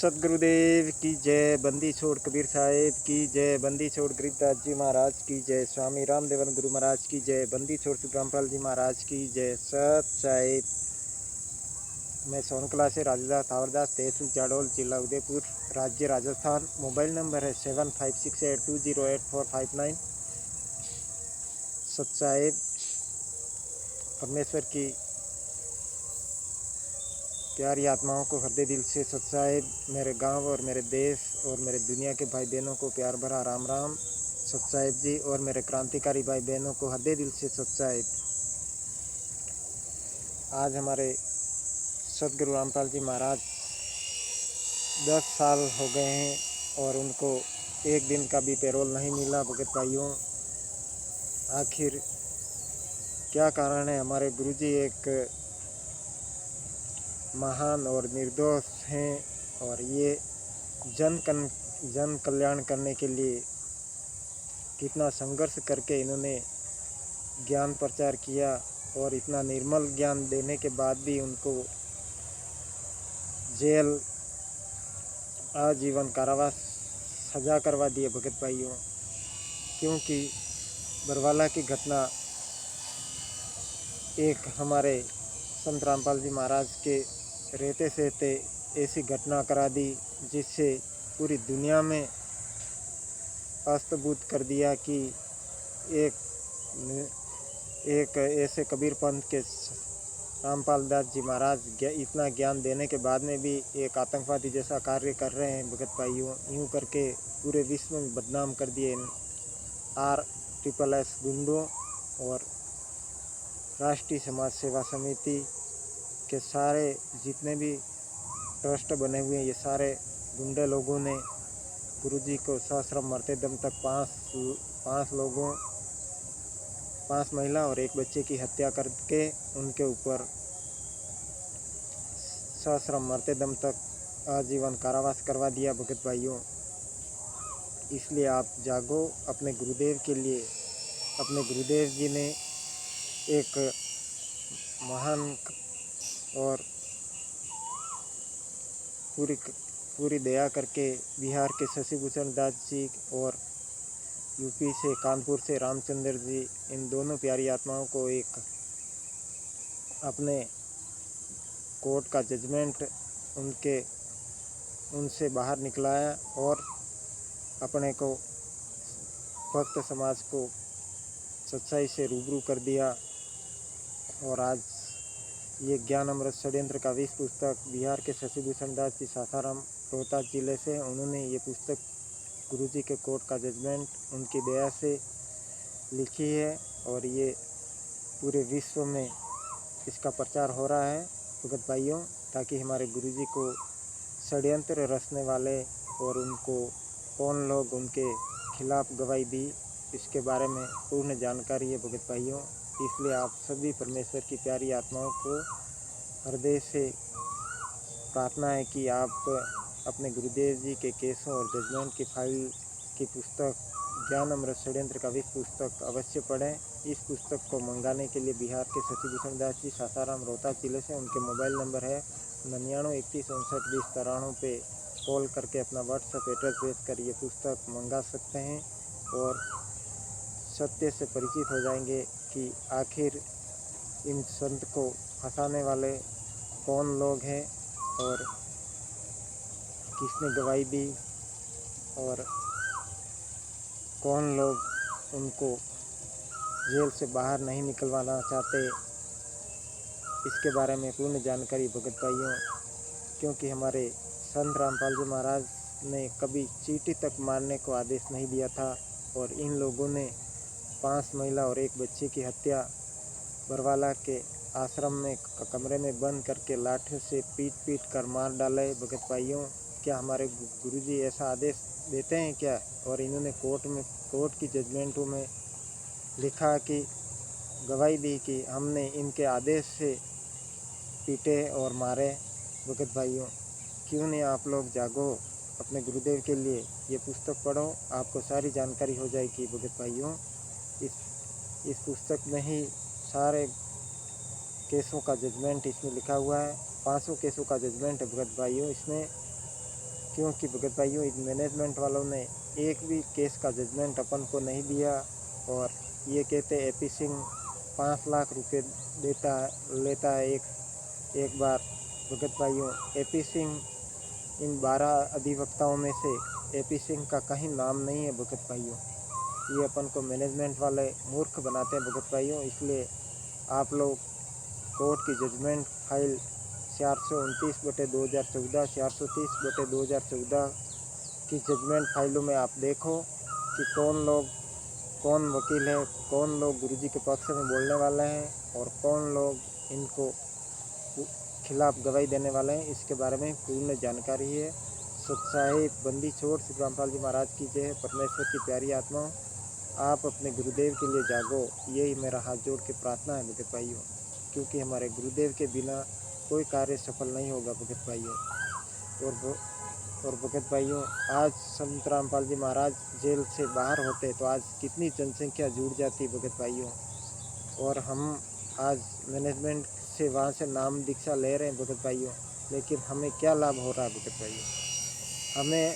सदगुरुदेव की जय। बंदी छोड़ कबीर साहेब की जय। बंदी छोड़ गरीबदास जी महाराज की जय। स्वामी रामदेवन गुरु महाराज की जय। बंदी छोड़ सुग्रामपाल जी महाराज की जय। सत साहिब। मैं सोनकला से राजूदास थावरदास, तहसील जाडोल, जिला उदयपुर, राज्य राजस्थान। मोबाइल नंबर है 7568208459। सत साहिब। परमेश्वर की प्यारी आत्माओं को हृदय दिल से सत साहिब। मेरे गांव और मेरे देश और मेरे दुनिया के भाई बहनों को प्यार भरा राम राम सत साहिब जी। और मेरे क्रांतिकारी भाई बहनों को हृदय दिल से सत साहिब। आज हमारे सदगुरु रामपाल जी महाराज 10 साल हो गए हैं और उनको एक दिन का भी पैरोल नहीं मिला। भगत भाइयों, आखिर क्या कारण है? हमारे गुरुजी एक महान और निर्दोष हैं और ये जन कल्याण करने के लिए कितना संघर्ष करके इन्होंने ज्ञान प्रचार किया और इतना निर्मल ज्ञान देने के बाद भी उनको जेल, आजीवन कारावास सजा करवा दिए। भगत भाइयों, क्योंकि बरवाला की घटना एक हमारे संत रामपाल जी महाराज के रहते सहते ऐसी घटना करा दी जिससे पूरी दुनिया में अस्तबुद्ध कर दिया कि एक ऐसे कबीर पंथ के रामपाल दास जी महाराज इतना ज्ञान देने के बाद में भी एक आतंकवादी जैसा कार्य कर रहे हैं। भगत भाइयों, यूँ करके पूरे विश्व में बदनाम कर दिए RSS गुंडों और राष्ट्रीय समाज सेवा समिति के सारे जितने भी ट्रस्ट बने हुए हैं, ये सारे गुंडे लोगों ने गुरुजी को सश्रम मरते दम तक पांच महिला और एक बच्चे की हत्या करके उनके ऊपर सश्रम मरते दम तक आजीवन कारावास करवा दिया। भगत भाइयों, इसलिए आप जागो अपने गुरुदेव के लिए। अपने गुरुदेव जी ने एक महान और पूरी दया करके बिहार के शशिभूषण दास जी और यूपी से कानपुर से रामचंद्र जी, इन दोनों प्यारी आत्माओं को एक अपने कोर्ट का जजमेंट उनसे बाहर निकलाया और अपने को भक्त समाज को सच्चाई से रूबरू कर दिया। और आज ये ज्ञान अमृत षड्यंत्र का 20 पुस्तक बिहार के शशिभूषण दास जी सासाराम रोहतास जिले से, उन्होंने ये पुस्तक गुरुजी के कोर्ट का जजमेंट उनकी दया से लिखी है और ये पूरे विश्व में इसका प्रचार हो रहा है। भगत भाइयों, ताकि हमारे गुरुजी को षड्यंत्र रचने वाले और उनको कौन लोग उनके खिलाफ गवाही दी, इसके बारे में पूर्ण जानकारी है। भगत भाइयों, इसलिए आप सभी परमेश्वर की प्यारी आत्माओं को हृदय से प्रार्थना है कि आप अपने गुरुदेव जी के केसों और जजमेंट की फाइल की पुस्तक ज्ञान अमृत षड्यंत्र का 20 पुस्तक अवश्य पढ़ें। इस पुस्तक को मंगाने के लिए बिहार के शशिभूषण दास जी सासाराम रोहतास जिले से, उनके मोबाइल नंबर है 99 31 59 20 93 पे कॉल करके अपना व्हाट्सएप एड्रेस भेज कर ये पुस्तक मंगा सकते हैं और सत्य से परिचित हो जाएंगे कि आखिर इन संत को फंसाने वाले कौन लोग हैं और किसने गवाही दी और कौन लोग उनको जेल से बाहर नहीं निकलवाना चाहते, इसके बारे में पूर्ण जानकारी। भगत भाइयों, क्योंकि हमारे संत रामपाल जी महाराज ने कभी चींटी तक मारने को आदेश नहीं दिया था और इन लोगों ने 5 महिला और एक बच्चे की हत्या बरवाला के आश्रम में कमरे में बंद करके लाठियों से पीट कर मार डाले। भगत भाइयों, क्या हमारे गुरुजी ऐसा आदेश देते हैं क्या? और इन्होंने कोर्ट की जजमेंटों में लिखा कि गवाही दी कि हमने इनके आदेश से पीटे और मारे। भगत भाइयों, क्यों नहीं आप लोग जागो अपने गुरुदेव के लिए, ये पुस्तक पढ़ो, आपको सारी जानकारी हो जाएगी। भगत भाइयों, इस पुस्तक में ही सारे केसों का जजमेंट इसमें लिखा हुआ है। 500 केसों का जजमेंट है भगत भाइयों इसमें, क्योंकि भगत भाइयों इस मैनेजमेंट वालों ने एक भी केस का जजमेंट अपन को नहीं दिया और ये कहते एपी सिंह 5 लाख रुपए लेता है एक बार। भगत भाइयों एपी सिंह इन 12 अधिवक्ताओं में से एपी सिंह का कहीं नाम नहीं है भगत भाइयों। ये अपन को मैनेजमेंट वाले मूर्ख बनाते हैं भगत भाइयों। इसलिए आप लोग कोर्ट की जजमेंट फाइल 429/2014, 430/2014 की जजमेंट फाइलों में आप देखो कि कौन वकील है, कौन लोग गुरुजी के पक्ष में बोलने वाले हैं और कौन लोग इनको खिलाफ गवाही देने वाले हैं। इसके बारे में पूर्ण जानकारी है। सच्चाई बंदी छोड़ श्री रामपाल जी महाराज की जय। परमेश्वर की प्यारी आत्मा, आप अपने गुरुदेव के लिए जागो, यही मेरा हाथ जोड़ के प्रार्थना है भगत भाइयों। क्योंकि हमारे गुरुदेव के बिना कोई कार्य सफल नहीं होगा भगत भाइयों। और भगत भाइयों, आज संत रामपाल जी महाराज जेल से बाहर होते तो आज कितनी जनसंख्या जुड़ जाती भगत भाइयों। और हम आज मैनेजमेंट से वहाँ से नाम दीक्षा ले रहे हैं भगत भाइयों, लेकिन हमें क्या लाभ हो रहा है भगत भाइयों। हमें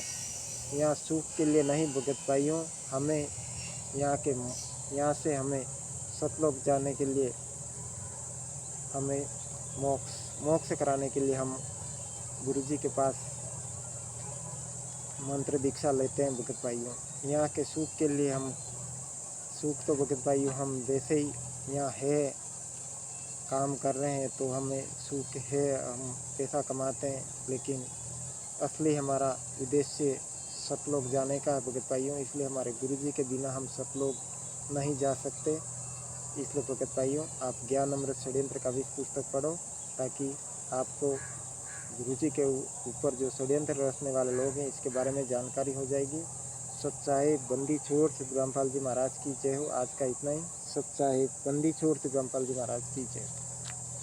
यहाँ सुख के लिए नहीं भगत भाइयों, हमें यहाँ से हमें सतलोक जाने के लिए, हमें मोक्ष कराने के लिए हम गुरुजी के पास मंत्र दीक्षा लेते हैं भगत भाइयों। यहाँ के सुख के लिए हम सुख तो भगत भाइयों हम वैसे ही यहाँ है काम कर रहे हैं तो हमें सुख है, हम पैसा कमाते हैं, लेकिन असली हमारा उद्देश्य सतलोक जाने का है भगत भाइयों। इसलिए हमारे गुरुजी के बिना हम सतलोक नहीं जा सकते। इसलिए भगत भाइयों, आप ज्ञान अमृत षड्यंत्र का भी पुस्तक पढ़ो ताकि आपको गुरुजी के ऊपर जो षड्यंत्र रचने वाले लोग हैं इसके बारे में जानकारी हो जाएगी। सच्चाई बंदी छोड़ श्री रामपाल जी महाराज की जय हो। आज का इतना ही। सच्चाई बंदी छोड़ श्री रामपाल जी महाराज की जय।